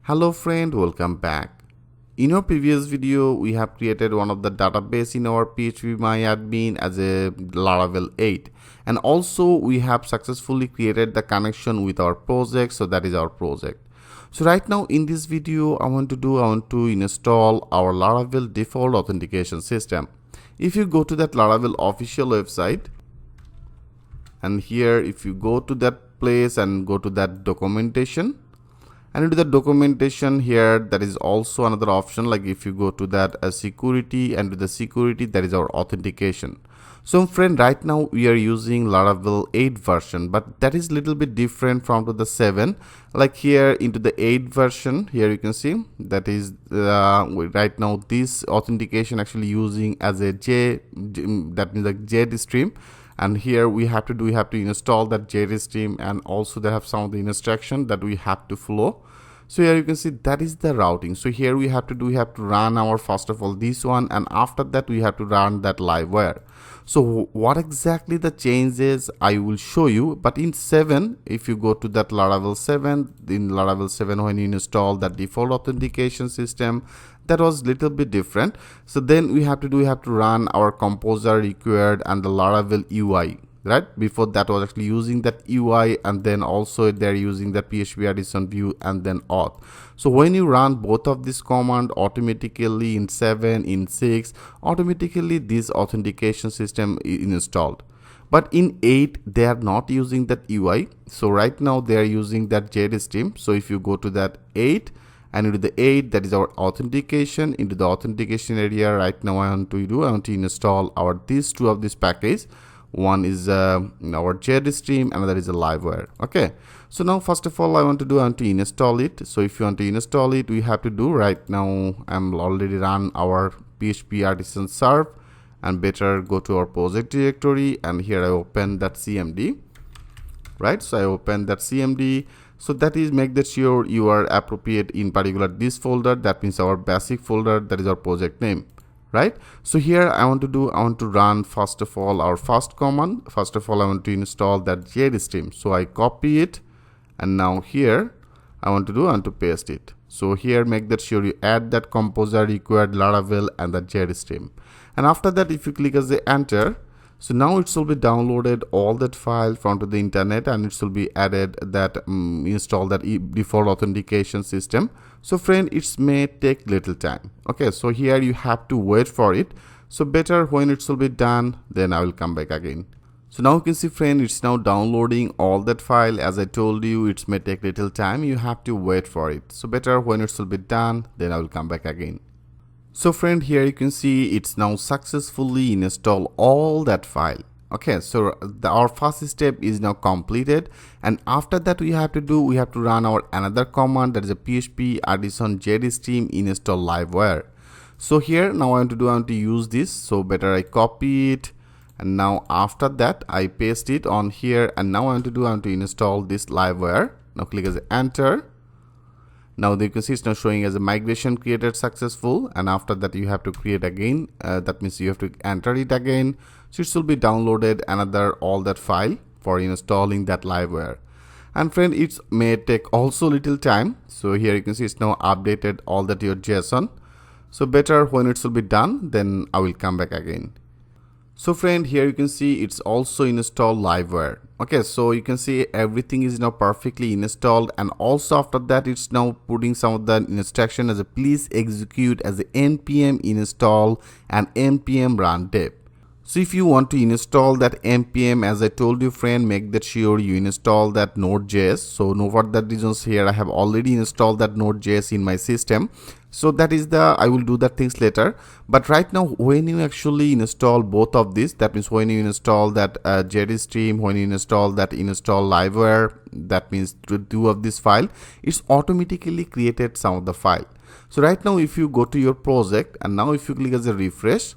Hello friend, welcome back. In our previous video, we have created one of the database in our phpMyAdmin as a Laravel 8, and also we have successfully created the connection with our project. So that is our project. So right now in this video, I want to install our Laravel default authentication system. If you go to that Laravel official website, and here if you go to that place and go to that documentation, and into the documentation here, there is also another option, like if you go to that security, and to the security, that is our authentication. So friend, right now we are using Laravel 8 version, but that is little bit different from to the 7. Like here into the 8 version, here you can see that is right now this authentication actually using as a that means like Jetstream. And here we have to install that Jetstream, and also they have some of the instruction that we have to follow. So here you can see that is the routing. So here we have to run our, first of all, this one, and after that we have to run that livewire. So what exactly the change is, I will show you. But in 7, if you go to that Laravel 7, in Laravel 7 when you install that default authentication system, that was little bit different. So then we have to run our composer required and the Laravel UI, right? Before that was actually using that UI, and then also they're using the PHP addition view and then auth. So when you run both of this command, automatically in 7, in 6, automatically this authentication system is installed. But in 8, they are not using that UI. So right now they are using that Jetstream. So if you go to that 8, and into the 8, that is our authentication. Into the authentication area, right now I want to install our these two of this package. One is our Jetstream, another is a livewire. Okay, so now first of all I want to install it. So if you want to install it, we have to do right now, I'm already run our PHP artisan serve, and better go to our project directory, and here I open that CMD, right? So I open that CMD. So that is, make that sure you are appropriate in particular this folder, that means our basic folder, that is our project name, right? So here I want to run first of all our first command. First of all I want to install that Jetstream. So I copy it, and now here I want to paste it. So here make that sure you add that composer required Laravel and the Jetstream, and after that if you click as the enter, so now it will be downloaded all that file from to the internet, and it will be added that install that default authentication system. So friend, it may take little time. Okay, so here you have to wait for it. So better when it will be done, then I will come back again. So now you can see friend, it's now downloading all that file. As I told you, it may take little time, you have to wait for it. So better when it will be done, then I will come back again. So friend, here you can see it's now successfully installed all that file. Okay, so our first step is now completed, and after that we have to run our another command, that is a PHP addition Jetstream install livewire. So here now I want to use this. So better I copy it, and now after that I paste it on here, and now I want to install this livewire. Now click as enter. Now you can see it's now showing as a migration created successful, and after that you have to create again. That means you have to enter it again. So it will be downloaded another all that file for installing that livewire. And friend, it may take also little time. So here you can see it's now updated all that your JSON. So better when it will be done, then I will come back again. So friend, here you can see it's also installed livewire. Okay, so you can see everything is now perfectly installed, and also after that it's now putting some of the instruction as a please execute as a npm install and npm run dev. So if you want to install that npm, as I told you friend, make that sure you install that node.js. So no, for that reasons here I have already installed that node.js in my system. So that is I will do that things later. But right now when you actually install both of these, that means when you install that Jetstream, when you install that install livewire, that means two of this file, it's automatically created some of the file. So right now if you go to your project, and now if you click as a refresh,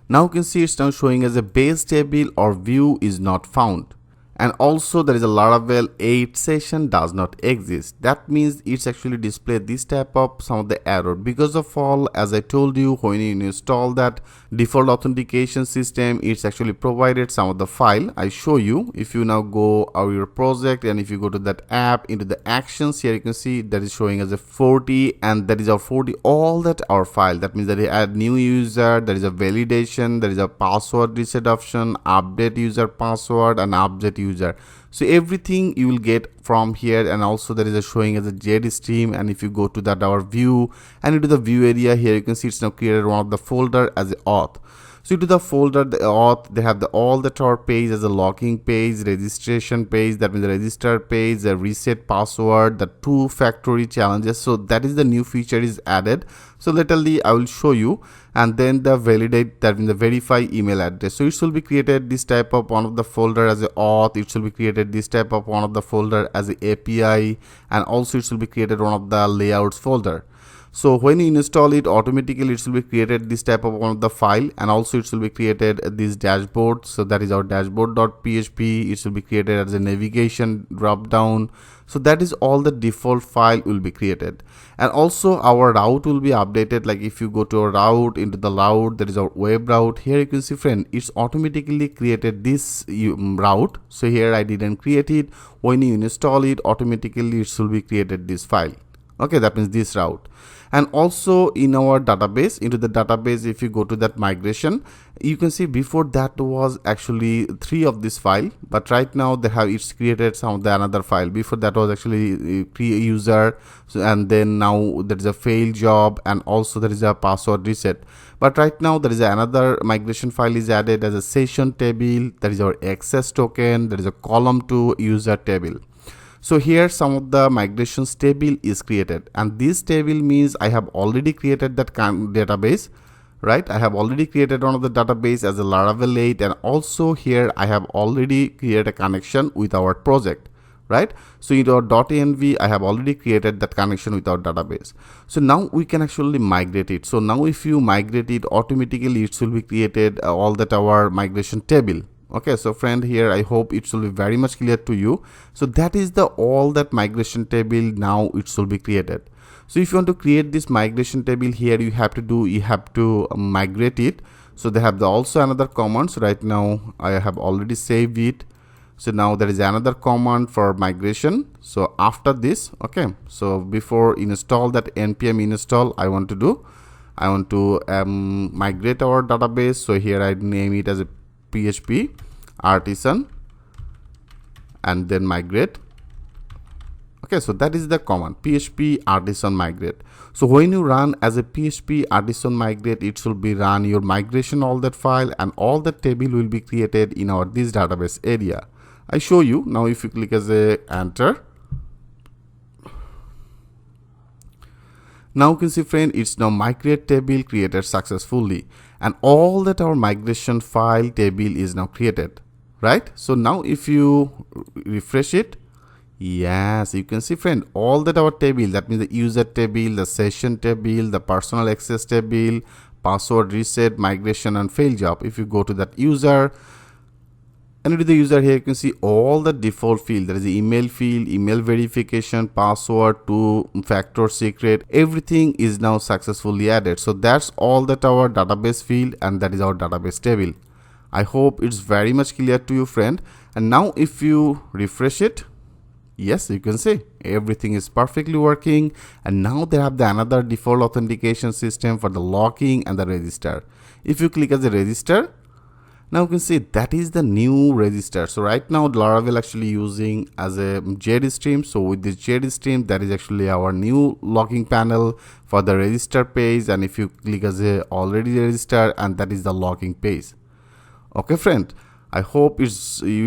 now you can see it's now showing as a base table or view is not found. And also there is a Laravel 8 session does not exist. That means it's actually display this type of some of the error. Because of all, as I told you, when you install that default authentication system, it's actually provided some of the file. I show you. If you now go our your project and if you go to that app into the actions, here you can see that is showing as a 40, and that is our 40 all that our file. That means that we add new user, there is a validation, there is a password reset option, update user password, and update user. So everything you will get from here. And also there is a showing as a Jetstream, and if you go to that our view and into the view area, here you can see it's now created one of the folder as a auth. So into the folder, the auth, they have all the tour page as a login page, registration page, that means the register page, the reset password, the two-factor challenges. So that is the new feature is added. So literally I will show you. And then the validate, that means the verify email address. So it should be created this type of one of the folder as a auth. It should be created this type of one of the folder as a API, and also it should be created one of the layouts folder. So when you install it, automatically it will be created this type of one of the file, and also it will be created this dashboard. So that is our dashboard.php. It will be created as a navigation drop down. So that is all the default file will be created. And also our route will be updated. Like if you go to a route, into the route, there is our web route. Here you can see, friend, it's automatically created this route. So here I didn't create it. When you install it, automatically it will be created this file. Okay, that means this route. And also in our database, into the database, if you go to that migration, you can see before that was actually 3 of this file, but right now they have it's created some of the another file. Before that was actually user, and then now there is a fail job, and also there is a password reset. But right now there is another migration file is added as a session table. There is our access token. There is a column to user table. So here some of the migrations table is created, and this table means I have already created that database, right? I have already created one of the database as a Laravel 8, and also here I have already created a connection with our project, right? So in our .env, I have already created that connection with our database. So now we can actually migrate it. So now if you migrate it, automatically it will be created all that our migration table. Okay, so friend, here I hope it will be very much clear to you. So that is the all that migration table. Now it will be created. So if you want to create this migration table, here you have to migrate it. So they have also another command. So right now I have already saved it. So now there is another command for migration. So after this, okay, so before install that npm install, I want to migrate our database. So here I name it as a PHP artisan, and then migrate. Okay, so that is the command PHP artisan migrate. So when you run as a PHP artisan migrate, it will be run your migration all that file, and all the table will be created in our this database area. I show you now. If you click as a enter, now you can see, friend, it's now migrate table created successfully, and all that our migration file table is now created, right? So now if you refresh it, yes, you can see, friend, all that our table, that means the user table, the session table, the personal access table, password reset, migration, and fail job. If you go to that user, and with the user, here you can see all the default field. There is the email field, email verification, password, two-factor secret. Everything is now successfully added. So that's all that our database field, and that is our database table. I hope it's very much clear to you, friend. And now if you refresh it, yes, you can see everything is perfectly working. And now they have the another default authentication system for the login and the register. If you click as the register, now you can see that is the new register. So right now Laravel actually using as a Jetstream. So with this Jetstream, that is actually our new logging panel for the register page. And if you click as a already registered, and that is the logging page. Okay, friend, I hope you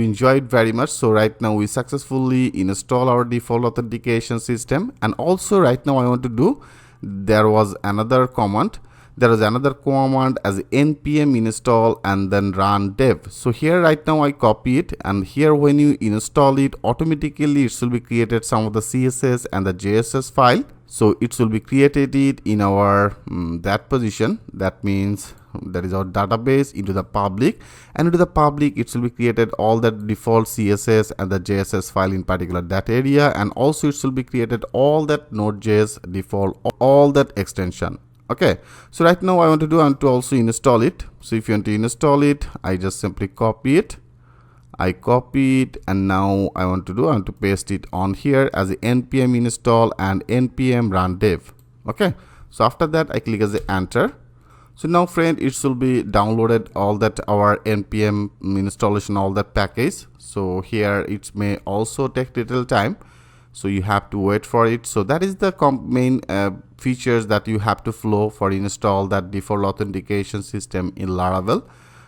enjoyed very much. So right now we successfully install our default authentication system. And also right now I want to do, there was another command. There is another command as npm install and then run dev. So here right now I copy it, and here when you install it, automatically it will be created some of the CSS and the JSS file. So it will be created it in our that position. That means that is our database, into the public, and into the public it will be created all the default CSS and the JSS file in particular that area, and also it will be created all that Node.js default, all that extension. Okay, so right now I want to also install it. So if you want to install it, I just simply copy it. I copy it, and now I want to paste it on here as a npm install and npm run dev. Okay, so after that I click as a enter. So now friend, it will be downloaded all that our npm installation, all that package. So here it may also take little time, so you have to wait for it. So that is the main features that you have to flow for install that default authentication system in Laravel.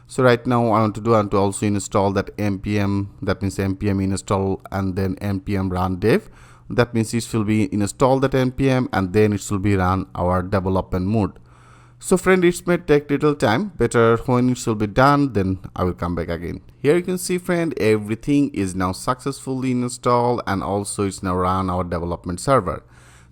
So right now I want to also install that npm, that means npm install and then npm run dev. That means it will be install that npm and then it will be run our development mode. So friend, it may take little time, better when it will be done, then I will come back again. Here you can see friend, everything is now successfully installed and also it's now run our development server.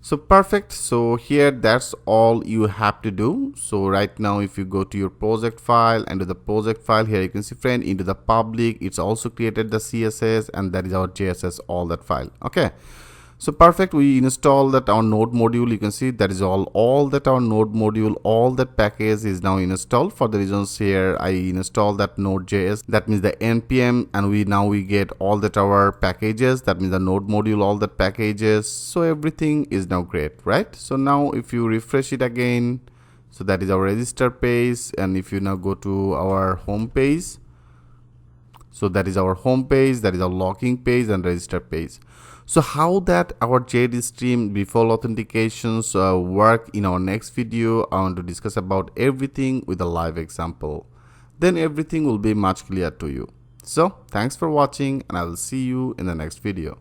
So perfect. So here that's all you have to do. So right now if you go to your project file, and to the project file, here you can see friend, into the public it's also created the CSS and that is our JSS, all that file. Okay, so perfect, we install that our node module. You can see that is all that our node module, all that package is now installed. For the reasons here I install that node.js, that means the npm, and we get all that our packages, that means the node module, all that packages. So everything is now great, right? So now if you refresh it again, so that is our register page, and if you now go to our home page, so that is our home page, that is our login page and register page. So how that our Jetstream default authentications work in our next video, I want to discuss about everything with a live example. Then everything will be much clearer to you. So thanks for watching, and I will see you in the next video.